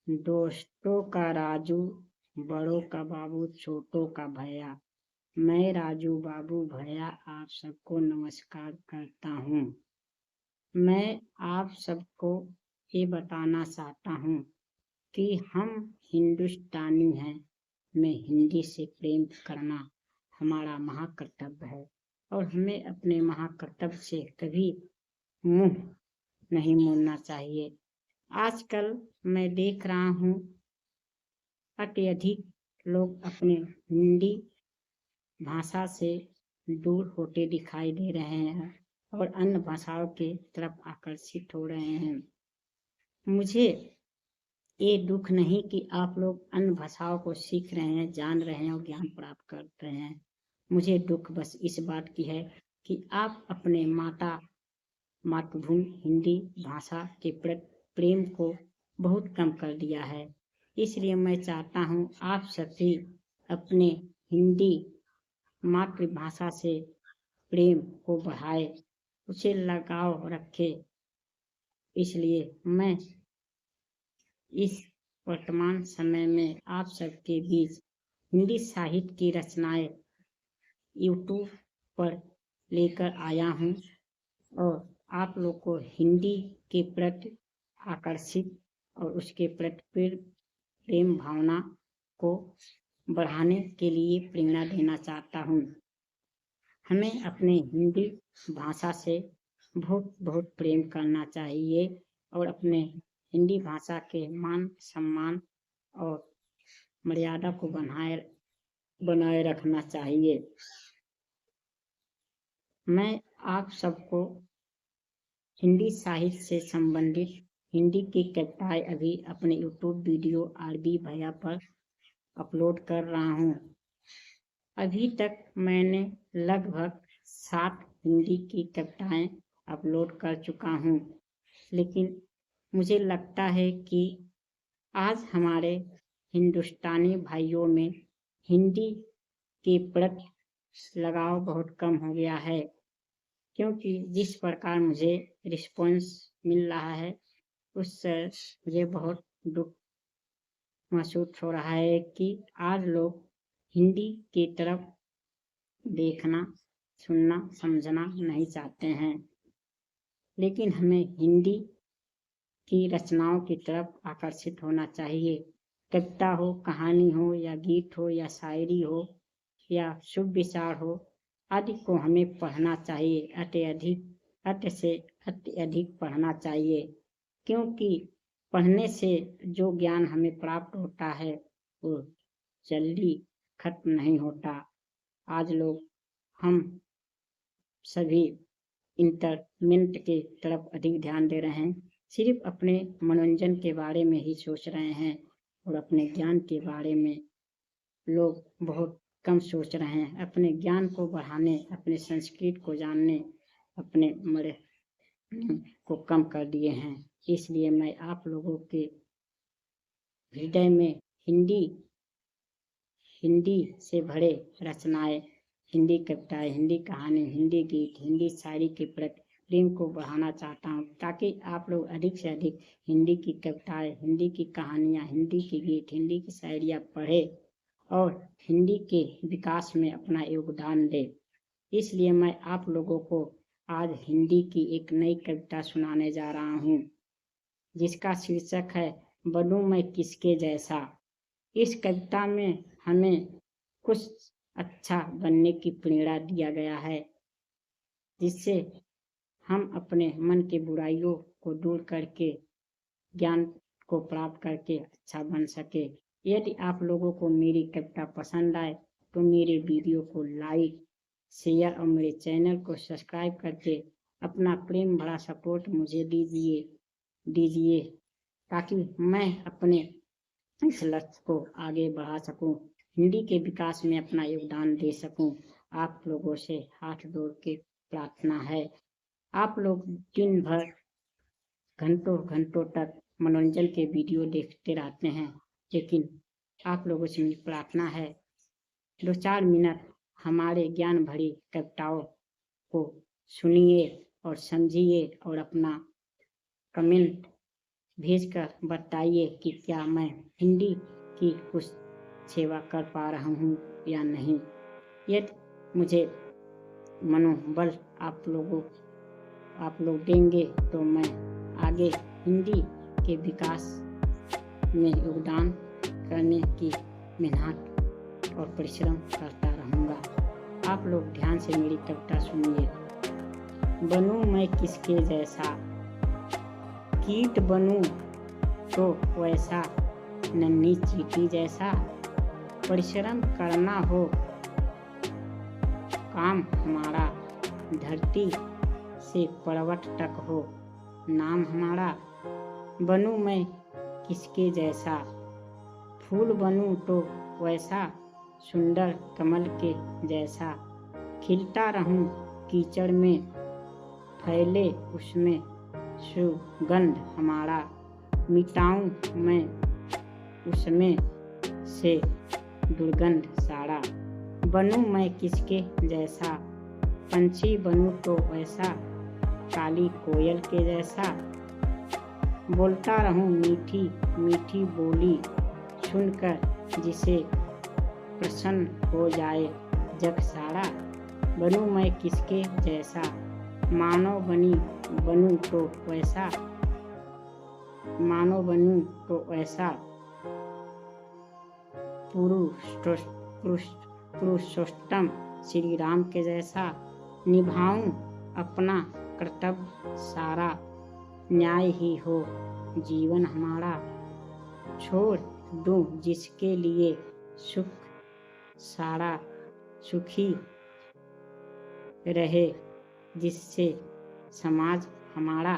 दोस्तों का राजू, बड़ों का बाबू, छोटों का भैया। मैं राजू बाबू भैया आप सबको नमस्कार करता हूँ। मैं आप सबको ये बताना चाहता हूँ कि हम हिंदुस्तानी हैं। मैं हिंदी से प्रेम करना हमारा महाकर्तव्य है और हमें अपने महाकर्तव्य से कभी मुंह नहीं मोड़ना चाहिए। आजकल मैं देख रहा हूँ अत्यधिक लोग अपने हिंदी भाषा से दूर होते दिखाई दे रहे हैं और अन्य भाषाओं के तरफ आकर्षित हो रहे हैं। मुझे ये दुख नहीं कि आप लोग अन्य भाषाओं को सीख रहे हैं, जान रहे हैं और ज्ञान प्राप्त कर रहे हैं। मुझे दुख बस इस बात की है कि आप अपने मातृभूमि हिंदी भाषा के प्रति प्रेम को बहुत कम कर दिया है। इसलिए मैं चाहता हूँ आप सभी अपने हिंदी मातृभाषा से प्रेम को बढ़ाए, उसे लगाव रखे। इसलिए मैं इस वर्तमान समय में आप सबके बीच हिंदी साहित्य की रचनाएं यूट्यूब पर लेकर आया हूँ और आप लोग को हिंदी के प्रति आकर्षित और उसके प्रति प्रेम भावना को बढ़ाने के लिए प्रेरणा देना चाहता हूँ। हमें अपने हिंदी भाषा से बहुत बहुत प्रेम करना चाहिए और अपने हिंदी भाषा के मान सम्मान और मर्यादा को बनाए रखना चाहिए। मैं आप सबको हिंदी साहित्य से संबंधित हिंदी की कविताएं अभी अपने यूट्यूब वीडियो आरबी भैया पर अपलोड कर रहा हूँ। अभी तक मैंने लगभग 7 हिंदी की कविताएं अपलोड कर चुका हूँ, लेकिन मुझे लगता है कि आज हमारे हिंदुस्तानी भाइयों में हिंदी के प्रति लगाव बहुत कम हो गया है, क्योंकि जिस प्रकार मुझे रिस्पॉन्स मिल रहा है उससे मुझे बहुत दुख महसूस हो रहा है कि आज लोग हिंदी की तरफ देखना, सुनना, समझना नहीं चाहते हैं। लेकिन हमें हिंदी की रचनाओं की तरफ आकर्षित होना चाहिए। कविता हो, कहानी हो या गीत हो या शायरी हो या शुभ विचार हो आदि को हमें पढ़ना चाहिए। अत्य से अत्यधिक पढ़ना चाहिए, क्योंकि पढ़ने से जो ज्ञान हमें प्राप्त होता है वो जल्दी खत्म नहीं होता। आज लोग हम सभी इंटरटेनमेंट के तरफ अधिक ध्यान दे रहे हैं, सिर्फ अपने मनोरंजन के बारे में ही सोच रहे हैं और अपने ज्ञान के बारे में लोग बहुत कम सोच रहे हैं। अपने ज्ञान को बढ़ाने, अपने संस्कृत को जानने, अपने मरे को कम कर दिए हैं। इसलिए मैं आप लोगों के हृदय में हिंदी से भरे रचनाएं, हिंदी कविताएं, हिंदी कहानी, हिंदी गीत, हिंदी शायरी के प्रति प्रेम को बढ़ाना चाहता हूँ, ताकि आप लोग अधिक से अधिक हिंदी की कविताएं, हिंदी की कहानियाँ, हिंदी के गीत, हिंदी की शायरियाँ पढ़ें और हिंदी के विकास में अपना योगदान दें। इसलिए मैं आप लोगों को आज हिंदी की एक नई कविता सुनाने जा रहा हूँ, जिसका शीर्षक है बनूं मैं किसके जैसा। इस कविता में हमें कुछ अच्छा बनने की प्रेरणा दिया गया है, जिससे हम अपने मन की बुराइयों को दूर करके ज्ञान को प्राप्त करके अच्छा बन सके। यदि आप लोगों को मेरी कविता पसंद आए तो मेरे वीडियो को लाइक, शेयर और मेरे चैनल को सब्सक्राइब करके अपना प्रेम भरा सपोर्ट मुझे दीजिए, ताकि मैं अपने इस लक्ष्य को आगे बढ़ा सकूं, हिंदी के विकास में अपना योगदान दे सकूं। आप लोगों से हाथ जोड़ के प्रार्थना है। आप लोग दिन भर घंटों घंटों तक मनोरंजन के वीडियो देखते रहते हैं, लेकिन आप लोगों से मेरी प्रार्थना है 2-4 मिनट हमारे ज्ञान भरी कविताओं को सुनिए और समझिए और अपना कमेंट भेजकर बताइए कि क्या मैं हिंदी की कुछ सेवा कर पा रहा हूँ या नहीं। यदि मुझे मनोबल आप लोग देंगे तो मैं आगे हिंदी के विकास में योगदान करने की मेहनत और परिश्रम करता रहूँगा। आप लोग ध्यान से मेरी कविता सुनिए। बनूं मैं किसके जैसा, कीट बनूं तो वैसा, नन्ही चींटी जैसा, परिश्रम करना हो काम हमारा, धरती से पर्वत तक हो नाम हमारा। बनूं मैं किसके जैसा, फूल बनूं तो वैसा, सुंदर कमल के जैसा, खिलता रहूं कीचड़ में, फैले उसमें सुगंध हमारा, मिटाऊं मैं उसमें से दुर्गंध सारा। बनूं मैं किसके जैसा, पंछी बनूं तो वैसा, काली कोयल के जैसा, बोलता रहूं मीठी मीठी बोली, सुनकर जिसे प्रसन्न हो जाए जग सारा। बनूं मैं किसके जैसा, मानव बनूं तो वैसा, पुरुषोत्तम श्री राम के जैसा, निभाऊं अपना कर्तव्य सारा, न्याय ही हो जीवन हमारा, छोड़ दूं जिसके लिए सुख सारा, सुखी रहे जिससे समाज हमारा।